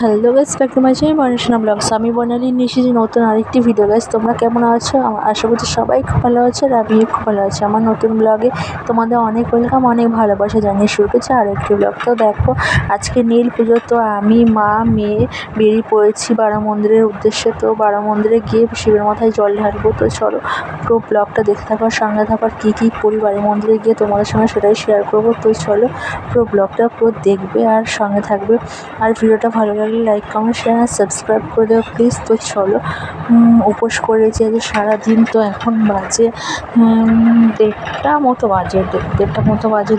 Hello guys, back to my channel Barnashona vlogs. আমি বর্ণালী নিয়ে এসেছি নতুন আরেকটি ভিডিও। গাইস, তোমরা কেমন আছো? আশা করছি সবাই খুব ভালো আছে আর আমিও খুব ভালো আছি। আমার নতুন ব্লগে তোমাদের অনেক ওয়েলকাম, অনেক ভালোবাসা জানিয়ে শুরু করছি আর একটি ব্লগ। তো দেখো, আজকে নীল পুজো, তো আমি মা মেয়ে বেরিয়ে পড়েছি বারা মন্দিরের উদ্দেশ্যে। তো বারা মন্দিরে গিয়ে শিবের মাথায় জল ঢালবো। তো চলো পুরো ব্লগটা দেখতে থাকার সঙ্গে থাকার কী কী করি বাড়ি মন্দিরে গিয়ে তোমাদের সঙ্গে সেটাই শেয়ার করবো। তো চলো পুরো ব্লগটা পুরো দেখবে আর সঙ্গে থাকবে। আর ভিডিওটা ভালো লাগলে লাইক কমেন্ট শেয়ার আর সাবস্ক্রাইব করে দেবো প্লিজ। তো চলো, উপোস করেছি আজ সারাদিন। তো এখন বাজে দেড়টা মতো বাজে,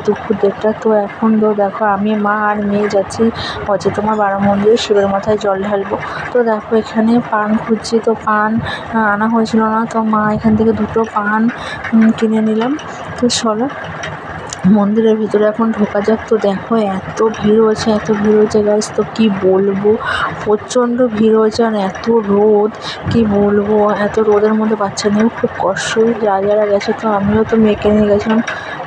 দুপুর 1:30। তো এখন তো দেখো আমি মা আর মেয়ে যাচ্ছি হচ্ছে তোমার বারা মন্দিরে শিবের মাথায় জল ঢালবো। তো দেখো এখানে পান খুঁজছি, তো পান আনা হয়েছিল না, তো মা এখান থেকে 2টো পান কিনে নিলাম। তো চলো মন্দিরের ভিতরে এখন ঢোকা যাক। তো দেখো এত ভিড় হয়েছে গাইস, তো কি বলবো, প্রচণ্ড ভিড় হয়েছে আর এত রোদ, কি বলবো, এত রোদের মধ্যে বাচ্চা নিয়েও খুব কষ্ট। যারা গেছে, তো আমিও তো মেয়েকে নিয়ে গেছিলাম।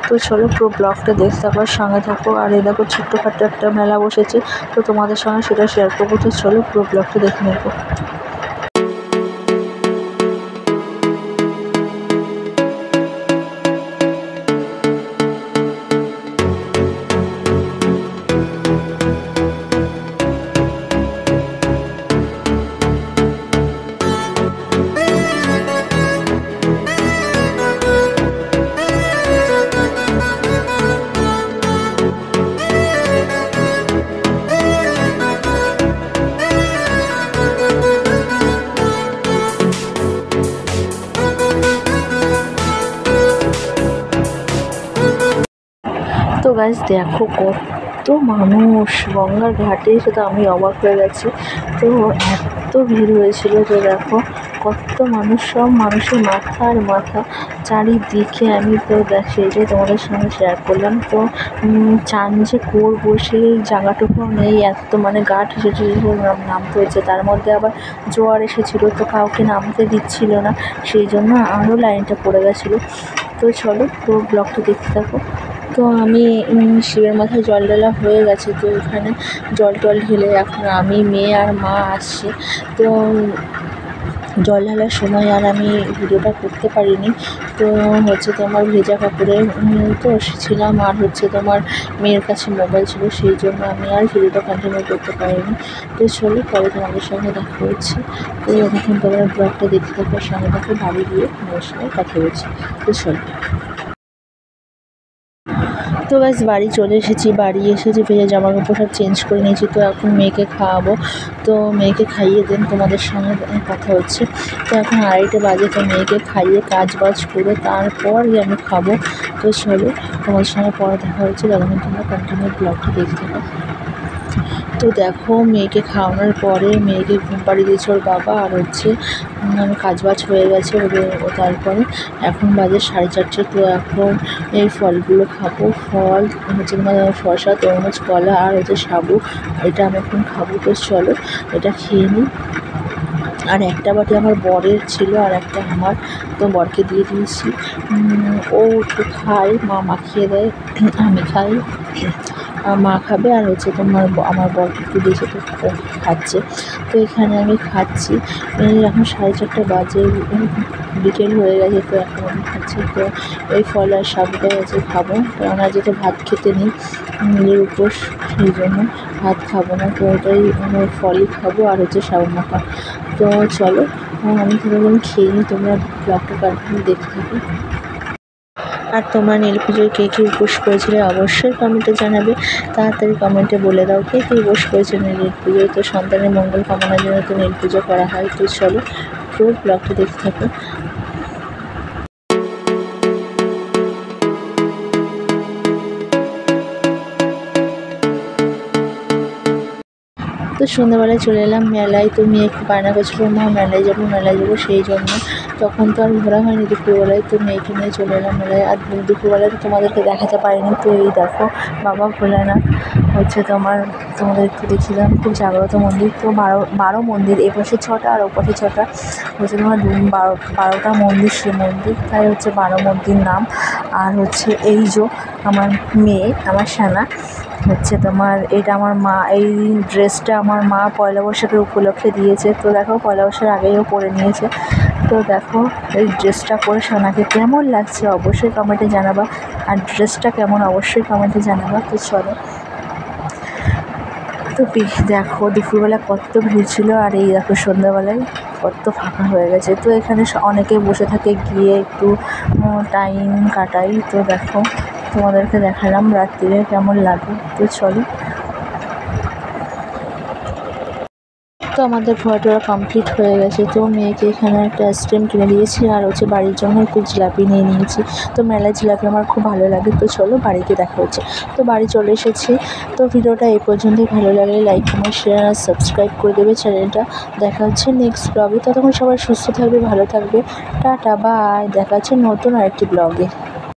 তো চলো পুরো ব্লগটা দেখতে থাকো, সঙ্গে থাকো। আর এই দেখো ছোট্টখাট্টো একটা মেলা বসেছে, তো তোমাদের সঙ্গে সেটা শেয়ার করবো। তো চলো পুরো ব্লগটা দেখে নেবো। তো গাইস দেখো কত মানুষ গঙ্গার ঘাটে, সেটা আমি অবাক হয়ে গেছি। তো এত ভিড় হয়েছিল, তো দেখো কত মানুষ, সব মানুষের মাথা আর মাথা চারিদিকে। আমি তো সেটাই তোমাদের সঙ্গে শেয়ার করলাম। তো চান যে করবো সেই জায়গাটুকু নেই, এত মানে গা ঠেসে নামতে হয়েছে। তার মধ্যে আবার জোয়ার এসেছিলো, তো কাউকে নামতে দিচ্ছিল না, সেই জন্য আরও লাইনটা পড়ে গেছিলো। তো চলো পুরো ব্লগটা দেখতে থাকো। তো আমি শিবের মাথায় জল ঢালা হয়ে গেছে, তো এখানে জল টল ঢেলে এখন আমি মেয়ে আর মা আসছি। তো জল ঢালার সময় আর আমি ভিডিওটা করতে পারিনি। তো হচ্ছে তোমার ভেজা কাপড়ে তো ছিলাম, আর হচ্ছে তোমার মেয়ের কাছে মোবাইল ছিল, সেই জন্য আমি আর ভিডিওটা কন্টিনিউ করতে পারিনি। তো চলো পরে তোমাদের সঙ্গে দেখা হচ্ছে। তো এখন তোমার ব্লগটা দেখতে থাকার সঙ্গে থাকো, বাড়ি গিয়ে মেয়ের সঙ্গে কথা বলছি। তো চলো। তো গাইস বাড়ি চলে এসেছি, বাড়ি এসেছি ভেজা জামা কাপড় সব চেঞ্জ করে নিয়েছি। তো এখন মেয়েকে খাওয়াবো, তো মেয়েকে খাইয়ে দেন তোমাদের সঙ্গে কথা হচ্ছে। তো এখন 2:30 বাজে, তো মেয়েকে খাইয়ে কাজ বাজ করে তারপর আমি খাবো। তো চলো তোমাদের সঙ্গে পরে দেখা হচ্ছে, যতক্ষণ তোমরা কন্টিনিউ ব্লগটা দেখতে থাকো। তো দেখো মেয়েকে খাওয়ানোর পরে মেয়েকে ঘুম পাড়িয়ে দিয়েছে ওর বাবা, আর হচ্ছে কাজ বাজ হয়ে গেছে ও। তারপরে এখন বাজে 4:30। তো এখন এই ফলগুলো খাবো। ফল হচ্ছে তোমার শসা, তরমুজ, কলা আর হচ্ছে সাবু, এটা আমি এখন খাবো। তো চলো এটা খেয়ে নিই। আর একটা বাটি আমার বরের ছিল আর একটা আমার, তো বরকে দিয়ে দিয়েছি। ও একটু খায়, মা মাখিয়ে দেয়, আমি খাই, মা খাবে, আর হচ্ছে তোমার আমার বরকে একটু দিয়েছে, তো খাচ্ছে। তো এখানে আমি খাচ্ছি। এখন 4:30 বাজে, বিকেল হয়ে গেছে। তো এখন আমি খাচ্ছি। তো এই ফল আর সাবুটাই আছে খাবো, কারণ আজ তো ভাত খেতে নেই, নীলের উপোস, সেই জন্য ভাত খাবো না। তো ওটাই ফলই খাবো আর হচ্ছে সাবু মাখা। তো চলো আমি তখন খেয়ে নিই, তোমরা ব্লগটা কন্টিনিউ দেখতে থাকো। আর তোমরা নীল পুজোয় কে কী উপোস করেছিলে অবশ্যই কমেন্টে জানাবে। তাড়াতাড়ি কমেন্টে বলে দাও কে কী উপোস করেছে নীল পুজোয়। তো সন্তানের মঙ্গল কামনার জন্য তো নীল পুজো করা হয়। তো চলো পুরো ব্লগটা দেখতে থাকো। তো সন্ধ্যাবেলায় চলে এলাম মেলায়। তো মেয়ে একটু বায়না করছিল, মা মেলায় যাবো, সেই জন্য তখন তো আর ঘোরা হয়নি দুপুরবেলায়। তো মেয়েকে নিয়ে চলে এলাম মেলায়। আর দুপুরবেলায় তো তোমাদেরকে দেখাতে পারিনি। তো এই দেখো বাবা ভোলানাথ হচ্ছে তোমাদের একটু দেখিলাম, খুব জাগ্রত মন্দির। তো বারো মন্দির, এপাশে 6টা আর ওপাশে 6টা, হচ্ছে তোমার 12টা মন্দির, শিব মন্দির, তাই হচ্ছে 12 মন্দির নাম। আর হচ্ছে এই যে আমার মেয়ে, আমার সানা হচ্ছে তোমার, এটা আমার মা, এই ড্রেসটা আমার মা পয়লা বৈশাখের উপলক্ষে দিয়েছে। তো দেখো পয়লা বৈশাখের আগেও পরে নিয়েছে। তো দেখো এই ড্রেসটা পরে সোনাকে কেমন লাগছে অবশ্যই কমেন্টে জানাবা, আর ড্রেসটা কেমন অবশ্যই কমেন্টে জানাবা। তো চলো, তো দেখো দুপুরবেলা কত ভিড় ছিল, আর এই দেখো সন্ধ্যাবেলায় কত ফাঁকা হয়ে গেছে। তো এখানে অনেকে বসে থাকে, গিয়ে একটু টাইম কাটাই। তো দেখো তোমাদেরকে দেখালাম রাত্রিরে কেমন লাগে। তো চলো, তো আমাদের ঘোরাটোরা কমপ্লিট হয়ে গেছে। তো মেয়েকে এখানে একটা আইসক্রিম কিনে দিয়েছি, আর হচ্ছে বাড়ির জন্য একটু জিলাপি নিয়ে নিয়েছি। তো মেলায় জিলাপি আমার খুব ভালো লাগে। তো চলো বাড়িতে দেখা হচ্ছে। তো বাড়ি চলে এসেছি। তো ভিডিওটা এই পর্যন্তই, ভালো লাগলে লাইক কমেন্ট শেয়ার আর সাবস্ক্রাইব করে দেবে চ্যানেলটা। দেখা হচ্ছে নেক্সট ব্লগে। ততক্ষণ সবাই সুস্থ থাকবে, ভালো থাকবে। Tata, bye. দেখা হচ্ছে নতুন আরেকটি ব্লগে।